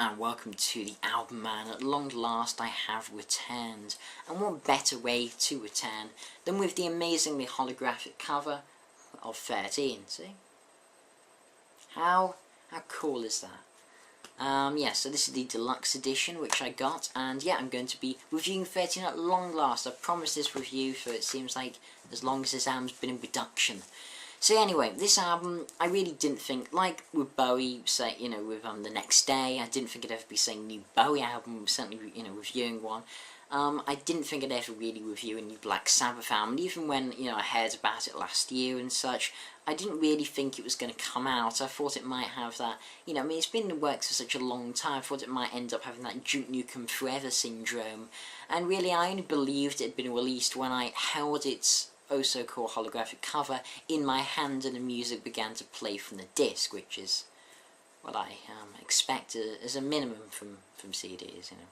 and welcome to the album man. At long last I have returned, and what better way to return than with the amazingly holographic cover of 13, see? How cool is that? Yeah, so this is the deluxe edition which I got, and yeah, I'm going to be reviewing 13 at long last. I promised this review for it seems like as long as this album's been in production. So anyway, this album, I really didn't think, like with Bowie, say, you know, with The Next Day, I didn't think I'd ever be saying new Bowie album, certainly, you know, reviewing one. I didn't think I'd ever really review a new Black Sabbath album, even when, you know, I heard about it last year and such. I didn't really think it was going to come out. I thought it might have that, you know, I mean, it's been in the works for such a long time. I thought it might end up having that Duke Nukem Forever syndrome. And really, I only believed it had been released when I held its oh-so-cool holographic cover in my hand and the music began to play from the disc, which is what I expect as a minimum from CDs, you know.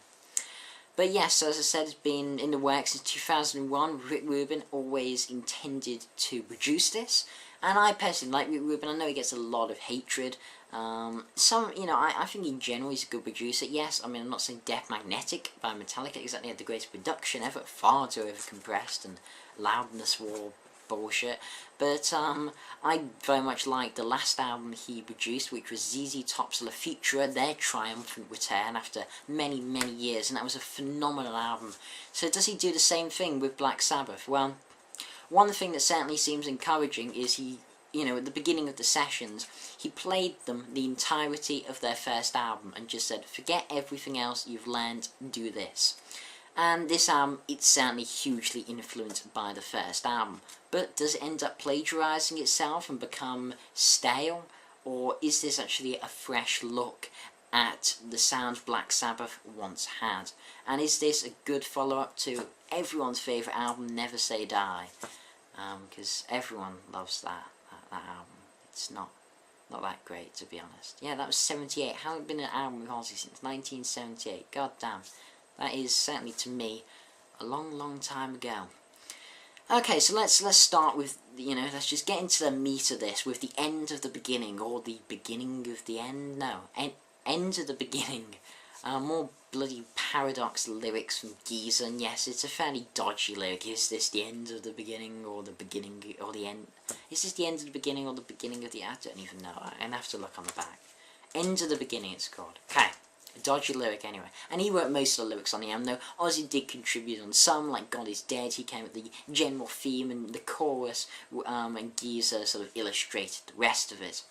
But yes, as I said, it's been in the works since 2001. Rick Rubin always intended to produce this, and I personally like Rick Rubin. I know he gets a lot of hatred. You know, I think in general he's a good producer. Yes, I mean, I'm not saying Death Magnetic by Metallica exactly had the greatest production ever, far too overcompressed and loudness war bullshit, but I very much like the last album he produced, which was ZZ Top's La Futura, their triumphant return after many, many years, and that was a phenomenal album. So does he do the same thing with Black Sabbath? Well, one thing that certainly seems encouraging is he, you know, at the beginning of the sessions, he played them the entirety of their first album and just said, forget everything else you've learned, do this. And this album, it's certainly hugely influenced by the first album. But does it end up plagiarising itself and become stale? Or is this actually a fresh look at the sound Black Sabbath once had? And is this a good follow-up to everyone's favourite album, Never Say Die? Because everyone loves that album. It's not that great, to be honest. Yeah, that was 78. How had it been an album with Ozzy since 1978? God damn. That is, certainly to me, a long, long time ago. Okay, so let's start with, you know, let's just get into the meat of this, with the end of the beginning, or the beginning of the end? No, end of the beginning. More bloody paradox lyrics from Geezer, and yes, it's a fairly dodgy lyric. Is this the end of the beginning, or the beginning, or the end? Is this the end of the beginning, or the beginning of the... I don't even know, I'd have to look on the back. End of the beginning, it's called. Okay. A dodgy lyric anyway. And he wrote most of the lyrics on the album, though Ozzy did contribute on some, like God Is Dead. He came with the general theme and the chorus, and Geezer sort of illustrated the rest of it.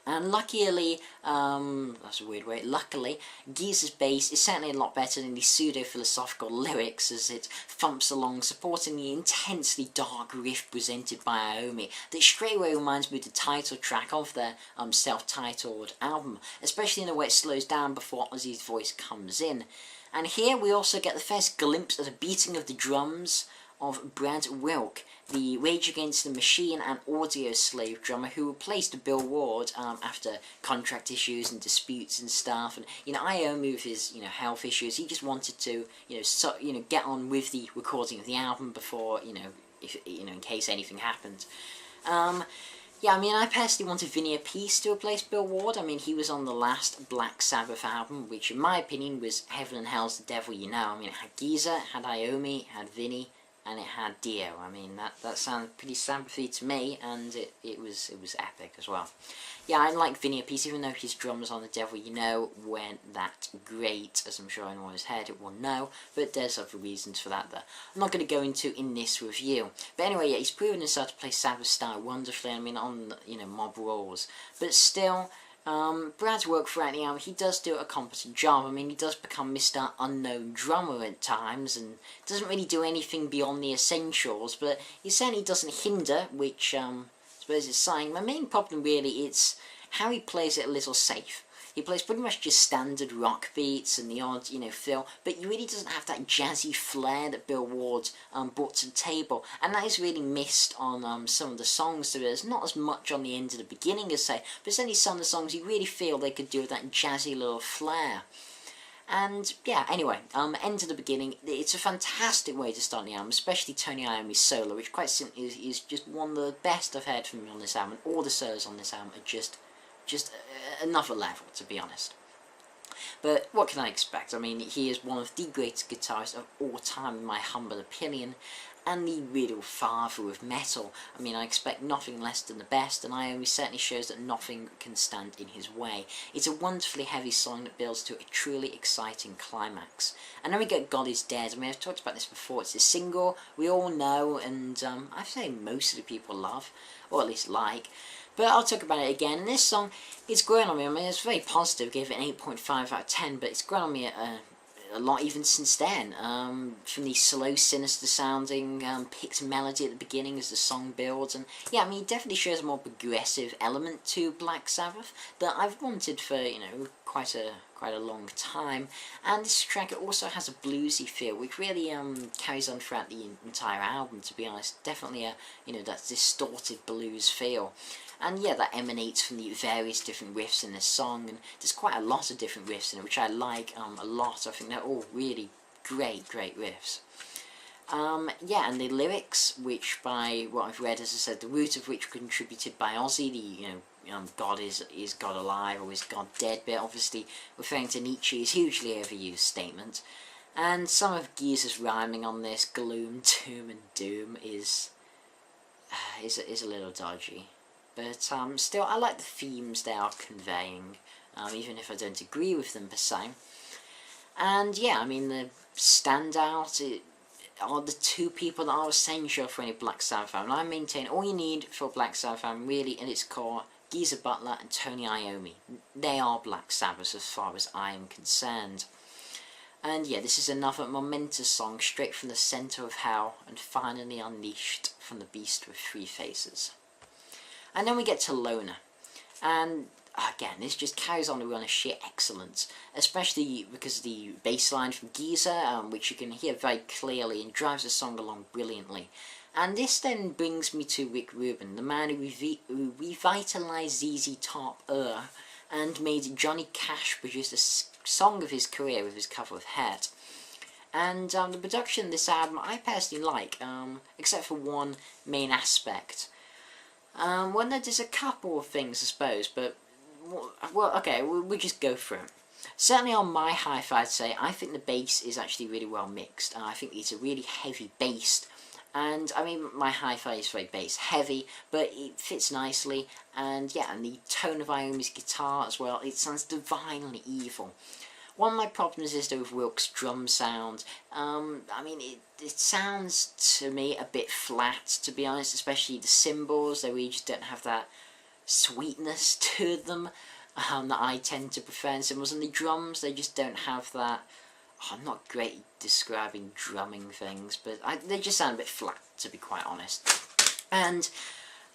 And luckily, that's a weird way, luckily, Geezer's bass is certainly a lot better than the pseudo-philosophical lyrics as it thumps along, supporting the intensely dark riff presented by Iommi that straight away reminds me of the title track of their self-titled album, especially in the way it slows down before Ozzy's voice comes in. And here we also get the first glimpse of the beating of the drums of Brad Wilk, the Rage Against the Machine and Audioslave drummer who replaced Bill Ward after contract issues and disputes and stuff. And you know, Iommi with his health issues, he just wanted to get on with the recording of the album before in case anything happened. Yeah, I mean, I personally wanted Vinny Appice to replace Bill Ward. I mean, he was on the last Black Sabbath album, which in my opinion was Heaven and Hell's the Devil You Know. I mean, it had Geezer, it had Iommi, it had Vinny, and it had Dio. I mean, that sounded pretty Sabbathy to me, and it was epic as well. Yeah, I like Vinny Appice, even though his drums on The Devil You Know weren't that great, as I'm sure anyone who's heard it will know, but there's other reasons for that I'm not going to go into in this review. But anyway, yeah, he's proven himself to play Sabbath style wonderfully, I mean, on, Mob Rules. But still, Brad's work throughout the album, he does do a competent job. I mean, he does become Mr. Unknown Drummer at times, and doesn't really do anything beyond the essentials, but he certainly doesn't hinder, which, I suppose is saying. My main problem really is how he plays it a little safe. He plays pretty much just standard rock beats and the odd, fill, but he really doesn't have that jazzy flair that Bill Ward brought to the table, and that is really missed on some of the songs. There's not as much on the end of the beginning as say, but certainly some of the songs you really feel they could do with that jazzy little flair. And yeah, anyway, End of the Beginning, it's a fantastic way to start the album, especially Tony Iommi's solo, which quite simply is just one of the best I've heard from him on this album. All the solos on this album are just another level, to be honest. But what can I expect? I mean, he is one of the greatest guitarists of all time, in my humble opinion, and the real father of metal. I mean, I expect nothing less than the best, and Iommi certainly shows that nothing can stand in his way. It's a wonderfully heavy song that builds to a truly exciting climax. And then we get God Is Dead. I mean, I've talked about this before. It's a single we all know, and I'd say most of the people love, or at least like. But I'll talk about it again. And this song, it's grown on me. I mean, it's very positive. I gave it an 8.5 out of 10, but it's grown on me a lot even since then. From the slow, sinister sounding picked melody at the beginning as the song builds, and yeah, I mean, it definitely shows a more progressive element to Black Sabbath that I've wanted for, you know, quite a long time. And this track, it also has a bluesy feel, which really carries on throughout the entire album, to be honest. Definitely a, you know, that distorted blues feel. And yeah, that emanates from the various different riffs in this song, and there's quite a lot of different riffs in it, which I like a lot. I think they're all really great riffs. Yeah, and the lyrics, which by what I've read, as I said, the root of which contributed by Ozzy, the, you know, God is God alive, or is God dead bit, obviously referring to Nietzsche's hugely overused statement. And some of Geezer's rhyming on this, gloom, doom, and doom, is a little dodgy. But still, I like the themes they are conveying, even if I don't agree with them per se. And yeah, I mean, the standout are the two people that are essential for any Black Sabbath album. And I maintain all you need for a Black Sabbath album, really, at its core, Geezer Butler and Tony Iommi. They are Black Sabbath as far as I am concerned. And yeah, this is another momentous song, straight from the centre of hell, and finally unleashed from the beast with three faces. And then we get to Loner, and again, this just carries on to run of sheer excellence, especially because of the bass line from Geezer, which you can hear very clearly and drives the song along brilliantly. And this then brings me to Rick Rubin, the man who revitalised ZZ Top and made Johnny Cash produce a song of his career with his cover of Hurt. And the production of this album I personally like, except for one main aspect. Well, no, there's a couple of things, I suppose, but, well, okay, we'll just go through it. Certainly on my hi-fi, I'd say, I think the bass is actually really well mixed. I think it's a really heavy bass, and, I mean, my hi-fi is very bass-heavy, but it fits nicely, and, yeah, and the tone of Iommi's guitar as well, it sounds divinely evil. One of my problems is, though, with Wilk's drum sound. I mean, it sounds to me a bit flat, to be honest, especially the cymbals. They really just don't have that sweetness to them that I tend to prefer in cymbals. And the drums, they just don't have that. Oh, I'm not great at describing drumming things, but they just sound a bit flat, to be quite honest. And,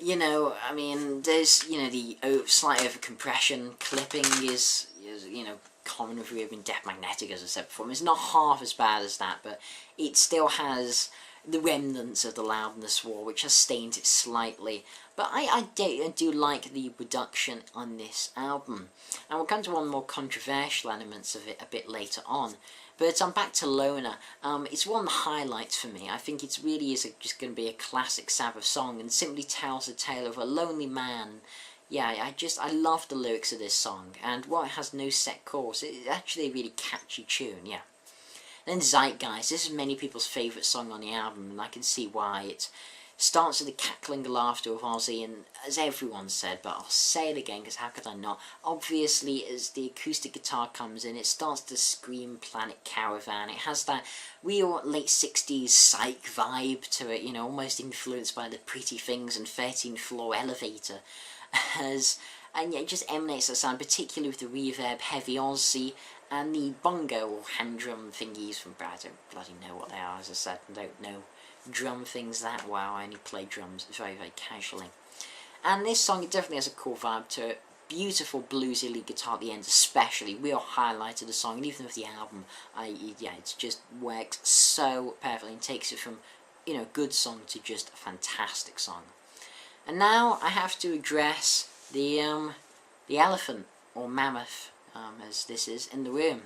you know, I mean, there's, you know, the slight overcompression. Clipping is, you know, common with Rubin. Death Magnetic, as I said before. It's not half as bad as that, but it still has the remnants of the loudness war, which has stained it slightly. But I do like the production on this album. And we'll come to one of the more controversial elements of it a bit later on. But I'm back to Loner. It's one of the highlights for me. I think it really is just going to be a classic Sabbath song, and simply tells the tale of a lonely man. Yeah, I love the lyrics of this song, and while it has no set chorus, it's actually a really catchy tune, yeah. Then Zeitgeist, this is many people's favourite song on the album, and I can see why. It starts with the cackling laughter of Ozzy, and as everyone said, but I'll say it again, because how could I not? Obviously, as the acoustic guitar comes in, it starts to scream Planet Caravan. It has that real late 60s psych vibe to it, you know, almost influenced by the Pretty Things and 13th Floor Elevator. And yeah, it just emanates that sound, particularly with the reverb heavy Ozzy and the bongo or hand drum thingies from Brad. I don't bloody know what they are, as I said. I don't know drum things that well. I only play drums very casually. And this song, it definitely has a cool vibe to it. Beautiful bluesy lead guitar at the end, especially. Real highlight of the song, and even with the album, yeah, it just works so perfectly and takes it from, you know, good song to just a fantastic song. And now I have to address the elephant, or mammoth, as this is, in the room.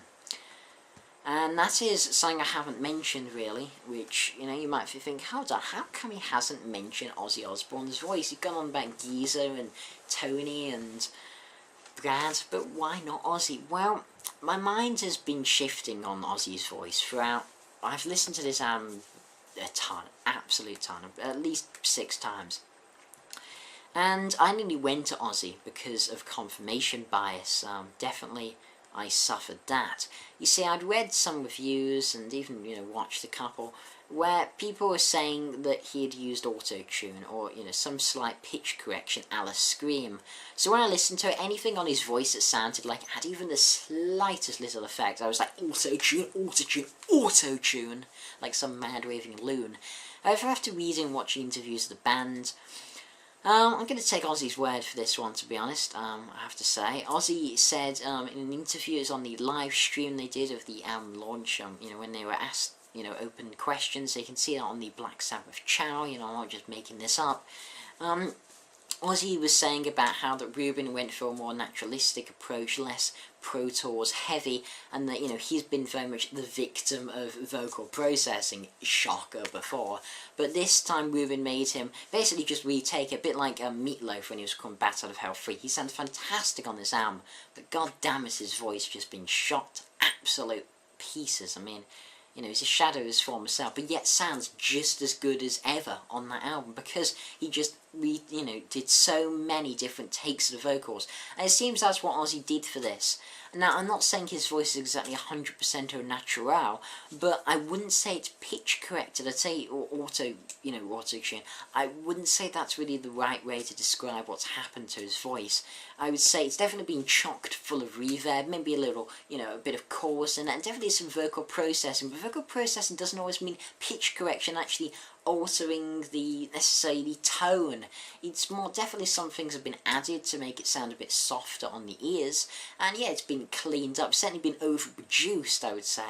And that is something I haven't mentioned, really, which, you know, you might think, how come he hasn't mentioned Ozzy Osbourne's voice? He's gone on about Geezer and Tony and Brad, but why not Ozzy? Well, my mind has been shifting on Ozzy's voice throughout. I've listened to this album a ton, absolute ton, at least 6 times. And I nearly went to Ozzy because of confirmation bias. Definitely, I suffered that. You see, I'd read some reviews and even, watched a couple where people were saying that he had used auto-tune or, some slight pitch correction a la Scream. So when I listened to it, anything on his voice that sounded like it had even the slightest little effect, I was like, auto-tune, auto-tune, auto-tune, like some mad raving loon. However, after reading and watching interviews of the band, I'm going to take Ozzy's word for this one, to be honest, I have to say. Ozzy said in an interview, it was on the live stream they did of the album launch, when they were asked, open questions. So you can see that on the Black Sabbath channel, I'm not just making this up. Ozzy was saying about how that Rubin went for a more naturalistic approach, less Pro Tools heavy, and that, he's been very much the victim of vocal processing, shocker, before. But this time Rubin made him basically just retake it, a bit like Meatloaf when he was coming Bat Out of Hell 3. He sounded fantastic on this album, but god damn it, his voice just been shot to absolute pieces. I mean, he's a shadow of his former self, but yet sounds just as good as ever on that album, because he just, did so many different takes of the vocals. And it seems that's what Ozzy did for this. Now, I'm not saying his voice is exactly 100% au naturel, but I wouldn't say it's pitch corrected. I'd say auto-tune. I wouldn't say that's really the right way to describe what's happened to his voice. I would say it's definitely been chocked full of reverb, maybe a little, a bit of chorus in it, and definitely some vocal processing. But vocal processing doesn't always mean pitch correction, actually altering necessarily the tone. It's more definitely some things have been added to make it sound a bit softer on the ears, and yeah, it's been cleaned up, certainly been overproduced, I would say.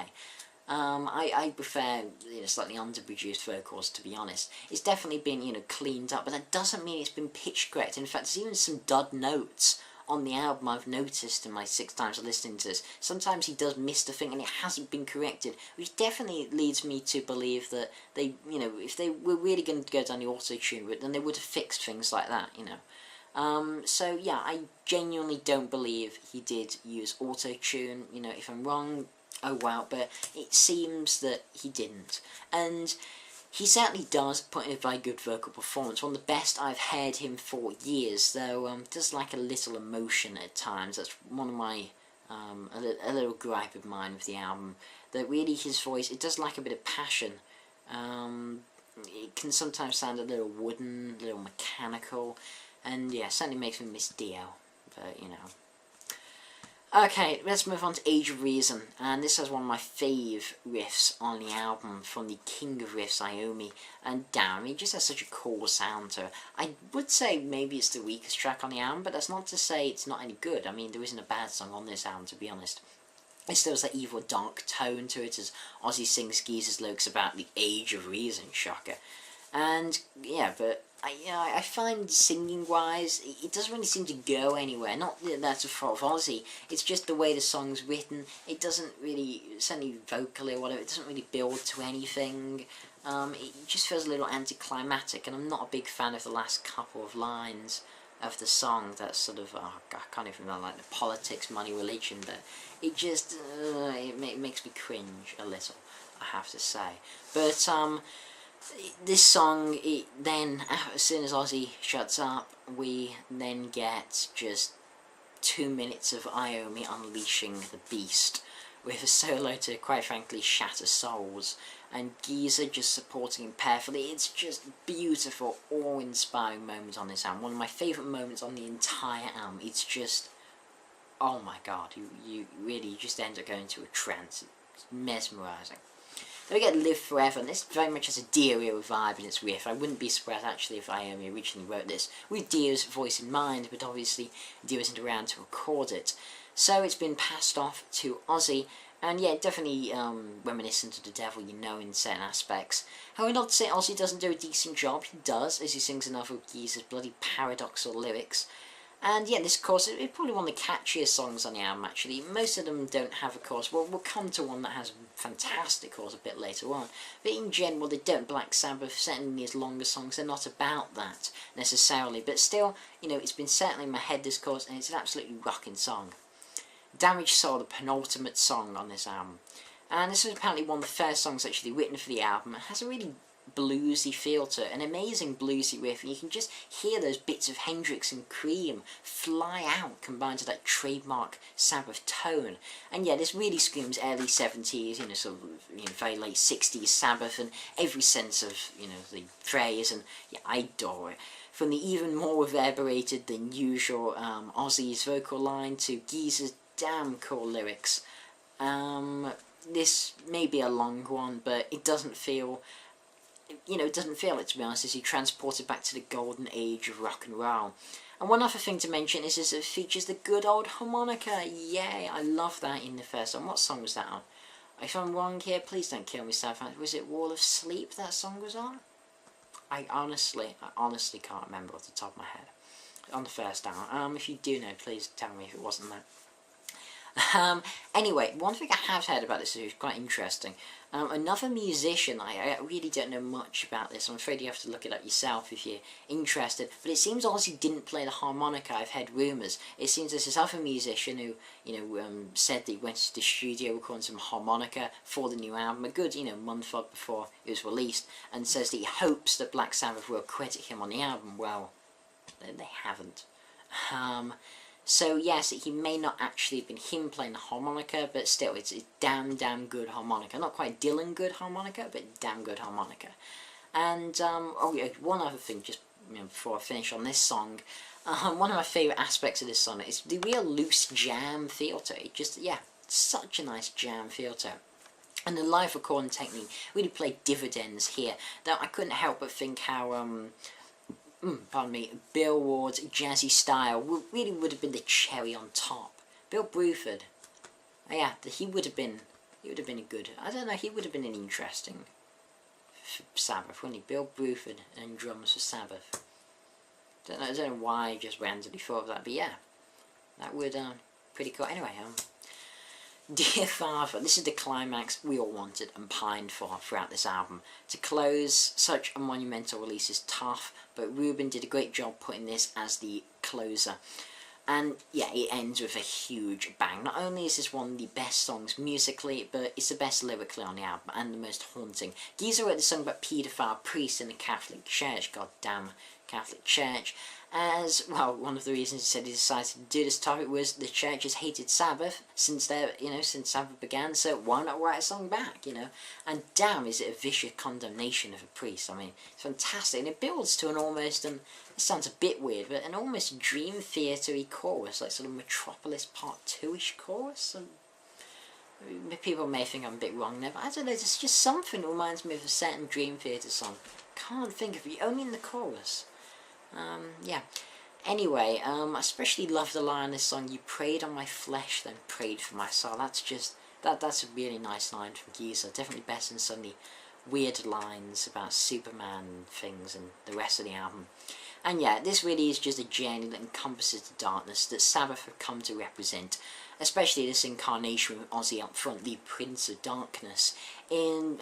I prefer slightly underproduced vocals, to be honest. It's definitely been cleaned up, but that doesn't mean it's been pitch correct. In fact, there's even some dud notes on the album I've noticed in my 6 times of listening to this. Sometimes he does miss the thing and it hasn't been corrected, which definitely leads me to believe that they, if they were really going to go down the auto-tune route, then they would have fixed things like that, So yeah, I genuinely don't believe he did use auto-tune. If I'm wrong, oh wow, but it seems that he didn't. And he certainly does put in a very good vocal performance, one of the best I've heard him for years, though does lack a little emotion at times. That's one of my, a little gripe of mine with the album, that really his voice, it does lack a bit of passion. It can sometimes sound a little wooden, a little mechanical, and yeah, certainly makes me miss Dio, but Okay, let's move on to Age of Reason, and this has one of my fave riffs on the album from the King of Riffs, Iommi, and damn, it just has such a cool sound to it. I would say maybe it's the weakest track on the album, but that's not to say it's not any good. I mean, there isn't a bad song on this album, to be honest. It still has that evil, dark tone to it, as Ozzy sings Geezer's lyrics about the Age of Reason, shocker. And, yeah, but I find singing-wise, it doesn't really seem to go anywhere. Not that that's a fault of Ozzy, it's just the way the song's written. It doesn't really, certainly vocally or whatever, it doesn't really build to anything. It just feels a little anticlimactic, and I'm not a big fan of the last couple of lines of the song. That's sort of, I can't even remember, like the politics, money, religion, but it just, it makes me cringe a little, I have to say. But, this song, then, as soon as Ozzy shuts up, we then get just 2 minutes of Iommi unleashing the beast, with a solo to, quite frankly, shatter souls, and Geezer just supporting him perfectly. It's just beautiful, awe-inspiring moment on this album. One of my favourite moments on the entire album. It's just, oh my god, you really just end up going into a trance. It's mesmerising. Then we get Live Forever, and this very much has a Dio vibe in its riff. I wouldn't be surprised actually if Iommi originally wrote this with Dio's voice in mind, but obviously Dio isn't around to record it. So it's been passed off to Ozzy, and yeah, definitely reminiscent of The Devil You Know in certain aspects. However, not to say Ozzy doesn't do a decent job, he does, as he sings enough of Geezer's bloody paradoxical lyrics. And yeah, this chorus is probably one of the catchiest songs on the album, actually. Most of them don't have a chorus. We'll come to one that has a fantastic chorus a bit later on. But in general, they don't. Black Sabbath, certainly these longer songs, they're not about that, necessarily. But still, you know, it's been settling in my head, this chorus, and it's an absolutely rocking song. Damaged Soul, the penultimate song on this album. And this is apparently one of the first songs actually written for the album. It has a really bluesy feel to it, an amazing bluesy riff, and you can just hear those bits of Hendrix and Cream fly out combined to that trademark Sabbath tone. And yeah, this really screams early 70s, you know, sort of, you know, very late 60s Sabbath, and every sense of, you know, the phrase, and yeah, I adore it. From the even more reverberated than usual Ozzy's vocal line to Geezer's damn cool lyrics. This may be a long one, but it doesn't feel, you know, it doesn't feel it, to be honest, as he transported back to the golden age of rock and roll. And one other thing to mention is it features the good old harmonica. Yay, I love that in the first song. What song was that on? If I'm wrong here, please don't kill me, Sabbath. Was it Wall of Sleep that song was on? I honestly can't remember off the top of my head. On the first album. If you do know, please tell me if it wasn't that. Anyway, one thing I have heard about this is quite interesting. Another musician, I really don't know much about this. I'm afraid you have to look it up yourself if you're interested. But it seems Ozzy didn't play the harmonica. I've heard rumours. It seems there's this other musician who, you know, said that he went to the studio recording some harmonica for the new album, a good, you know, month up before it was released, and says that he hopes that Black Sabbath will credit him on the album. Well, they haven't. So yes, he may not actually have been him playing the harmonica, but still, it's a damn good harmonica. Not quite Dylan good harmonica, but damn good harmonica. And oh yeah, one other thing, just, you know, before I finish on this song, one of my favourite aspects of this song is the real loose jam feel to it. Just, yeah, such a nice jam feel to it. And the live recording technique really played dividends here. Though I couldn't help but think how pardon me, Bill Ward's jazzy style really would have been the cherry on top. Bill Bruford, oh yeah, he would have been a good, I don't know, he would have been an interesting Sabbath, wouldn't he? Bill Bruford and drums for Sabbath. I don't know why I just randomly thought of that, but yeah, that would pretty cool. Anyway, Dear Father, this is the climax we all wanted and pined for throughout this album. To close such a monumental release is tough, but Ruben did a great job putting this as the closer. And yeah, it ends with a huge bang. Not only is this one of the best songs musically, but it's the best lyrically on the album, and the most haunting. Geezer wrote the song about paedophile priests in the Catholic Church, goddamn Catholic Church. As, well, one of the reasons he said he decided to do this topic was the church has hated Sabbath since since Sabbath began, so why not write a song back, you know? And damn, is it a vicious condemnation of a priest. I mean, it's fantastic, and it builds to an almost, and this sounds a bit weird, but an almost Dream Theater-y chorus, like sort of Metropolis Part 2-ish chorus. And people may think I'm a bit wrong there, but I don't know, there's just something that reminds me of a certain Dream Theater song. Can't think of it, only in the chorus. Yeah. Anyway, I especially love the line in this song, "You preyed on my flesh, then prayed for my soul." That's just, that's a really nice line from Geezer. Definitely better than some of the weird lines about Superman and things and the rest of the album. And yeah, this really is just a journey that encompasses the darkness that Sabbath have come to represent, especially this incarnation with Ozzy up front, the Prince of Darkness. In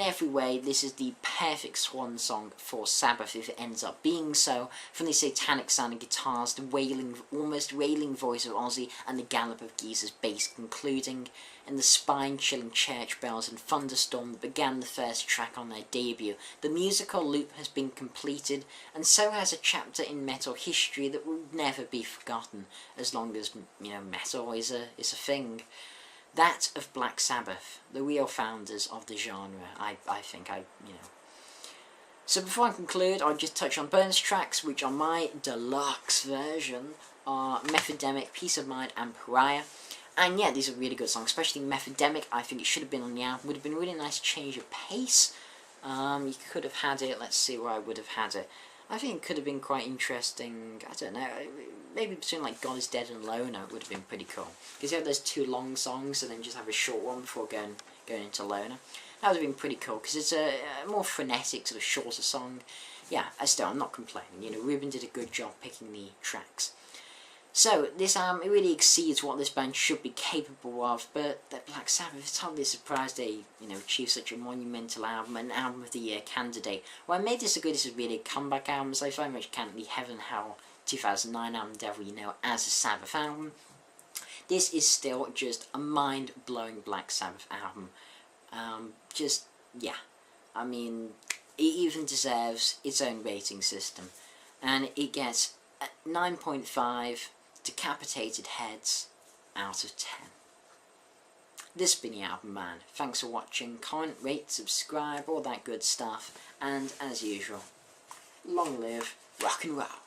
every way, this is the perfect swan song for Sabbath if it ends up being so. From the satanic sounding guitars, the wailing, almost wailing voice of Ozzy, and the gallop of Geezer's bass, concluding in the spine-chilling church bells and thunderstorm that began the first track on their debut. The musical loop has been completed, and so has a chapter in metal history that will never be forgotten as long as, you know, metal is a thing. That of Black Sabbath, the real founders of the genre, I think. So before I conclude, I'll just touch on bonus tracks, which on my deluxe version are Methodemic, Peace of Mind, and Pariah. And yeah, these are really good songs, especially Methodemic. I think it should have been on the album. Would have been a really nice change of pace. You could have had it, let's see where I would have had it. I think it could have been quite interesting, I don't know, maybe between like God is Dead and Loner it would have been pretty cool. Because you have those two long songs and then just have a short one before going into Loner. That would have been pretty cool, because it's a more frenetic, sort of shorter song. Yeah, I'm not complaining, you know, Ruben did a good job picking the tracks. So, this album, it really exceeds what this band should be capable of, but that Black Sabbath is totally surprised they, achieved such a monumental album, an Album of the Year candidate. What made this so good is really a comeback album, so I very much count the Heaven Hell 2009 album, Devil You Know, as a Sabbath album. This is still just a mind-blowing Black Sabbath album. Yeah. I mean, it even deserves its own rating system. And it gets 9.5 decapitated heads out of 10. This has been the Album Man. Thanks for watching. Comment, rate, subscribe, all that good stuff. And as usual, long live rock and roll.